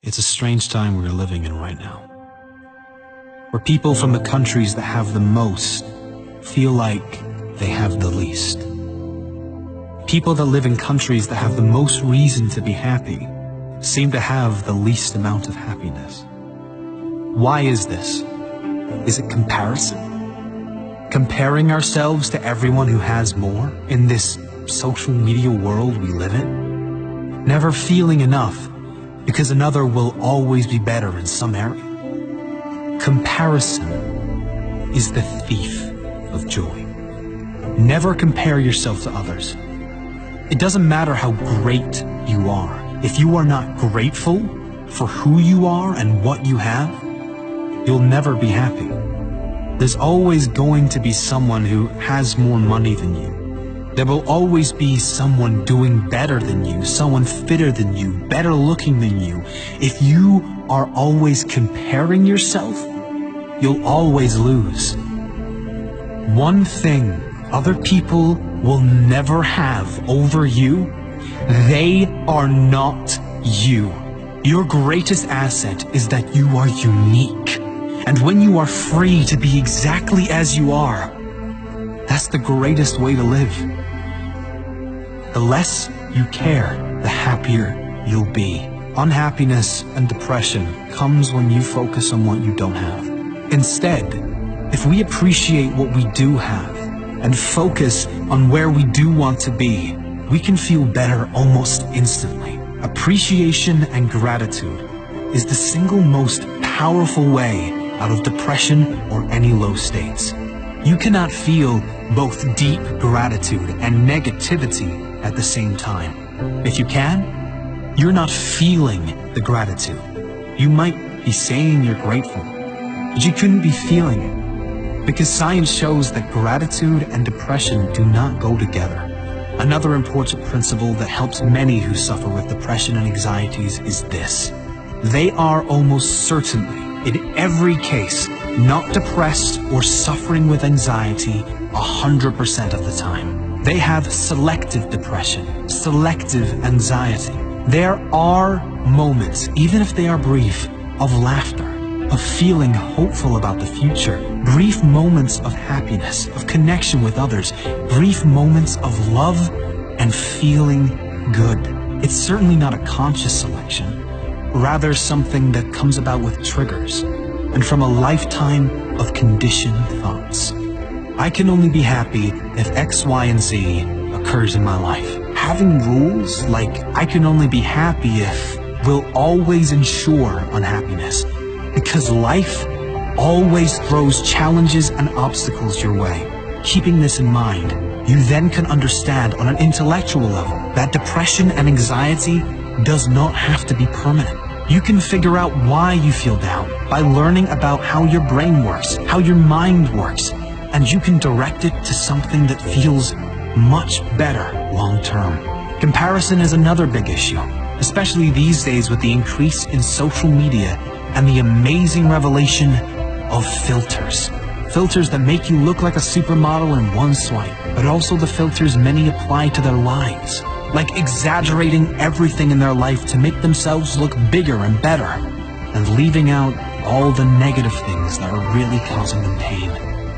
It's a strange time we're living in right now, where people from the countries that have the most feel like they have the least. People that live in countries that have the most reason to be happy seem to have the least amount of happiness. Why is this? Is it comparison? Comparing ourselves to everyone who has more in this social media world we live in? Never feeling enough because another will always be better in some area. Comparison is the thief of joy. Never compare yourself to others. It doesn't matter how great you are. If you are not grateful for who you are and what you have, you'll never be happy. There's always going to be someone who has more money than you. There will always be someone doing better than you, someone fitter than you, better looking than you. If you are always comparing yourself, you'll always lose. One thing other people will never have over you: they are not you. Your greatest asset is that you are unique. And when you are free to be exactly as you are, that's the greatest way to live. The less you care, the happier you'll be. Unhappiness and depression comes when you focus on what you don't have. Instead, if we appreciate what we do have and focus on where we do want to be, we can feel better almost instantly. Appreciation and gratitude is the single most powerful way out of depression or any low states. You cannot feel both deep gratitude and negativity at the same time. If you can, you're not feeling the gratitude. You might be saying you're grateful, but you couldn't be feeling it, because science shows that gratitude and depression do not go together. Another important principle that helps many who suffer with depression and anxieties is this: they are almost certainly, in every case, not depressed or suffering with anxiety 100% of the time. They have selective depression, selective anxiety. There are moments, even if they are brief, of laughter, of feeling hopeful about the future, brief moments of happiness, of connection with others, brief moments of love and feeling good. It's certainly not a conscious selection, rather something that comes about with triggers and from a lifetime of conditioned thoughts. I can only be happy if X, Y, and Z occurs in my life. Having rules like I can only be happy if will always ensure unhappiness, because life always throws challenges and obstacles your way. Keeping this in mind, you then can understand on an intellectual level that depression and anxiety does not have to be permanent. You can figure out why you feel down by learning about how your brain works, how your mind works, and you can direct it to something that feels much better long term. Comparison is another big issue, especially these days with the increase in social media and the amazing revelation of filters. Filters that make you look like a supermodel in one swipe, but also the filters many apply to their lives, like exaggerating everything in their life to make themselves look bigger and better, and leaving out all the negative things that are really causing them pain.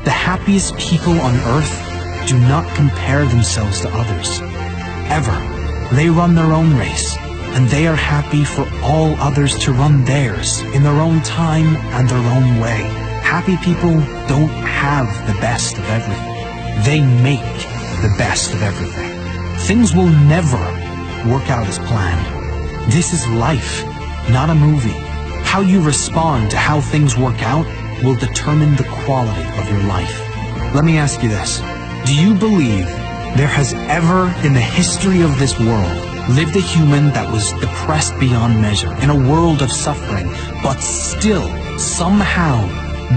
The happiest people on earth do not compare themselves to others, ever. They run their own race, and they are happy for all others to run theirs in their own time and their own way. Happy people don't have the best of everything. They make the best of everything. Things will never work out as planned. This is life, not a movie. How you respond to how things work out will determine the quality of your life. Let me ask you this. Do you believe there has ever, in the history of this world, lived a human that was depressed beyond measure, in a world of suffering, but still somehow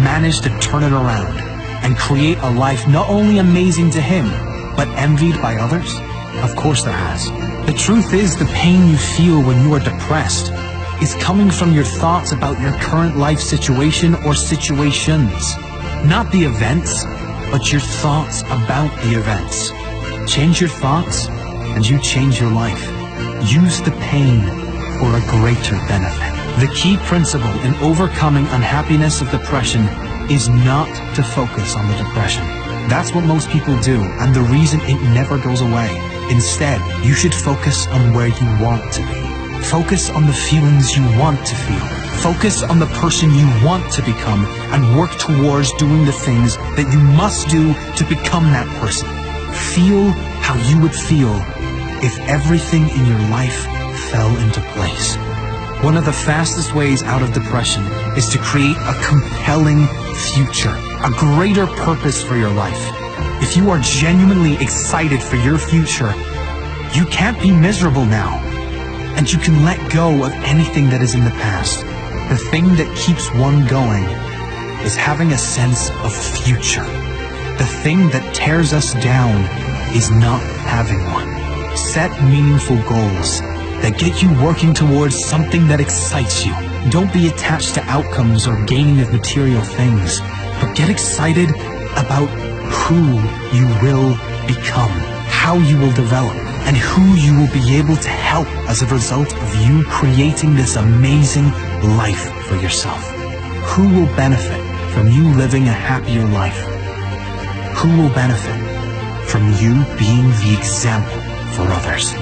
managed to turn it around and create a life not only amazing to him, but envied by others? Of course there has. The truth is, the pain you feel when you are depressed is coming from your thoughts about your current life situation or situations. Not the events, but your thoughts about the events. Change your thoughts and you change your life. Use the pain for a greater benefit. The key principle in overcoming unhappiness of depression is not to focus on the depression. That's what most people do, and the reason it never goes away. Instead, you should focus on where you want to be. Focus on the feelings you want to feel. Focus on the person you want to become, and work towards doing the things that you must do to become that person. Feel how you would feel if everything in your life fell into place. One of the fastest ways out of depression is to create a compelling future, a greater purpose for your life. If you are genuinely excited for your future, you can't be miserable now, and you can let go of anything that is in the past. The thing that keeps one going is having a sense of future. The thing that tears us down is not having one. Set meaningful goals that get you working towards something that excites you. Don't be attached to outcomes or gaining of material things, but get excited about who you will become, how you will develop, and who you will be able to help as a result of you creating this amazing life for yourself. Who will benefit from you living a happier life? Who will benefit from you being the example for others?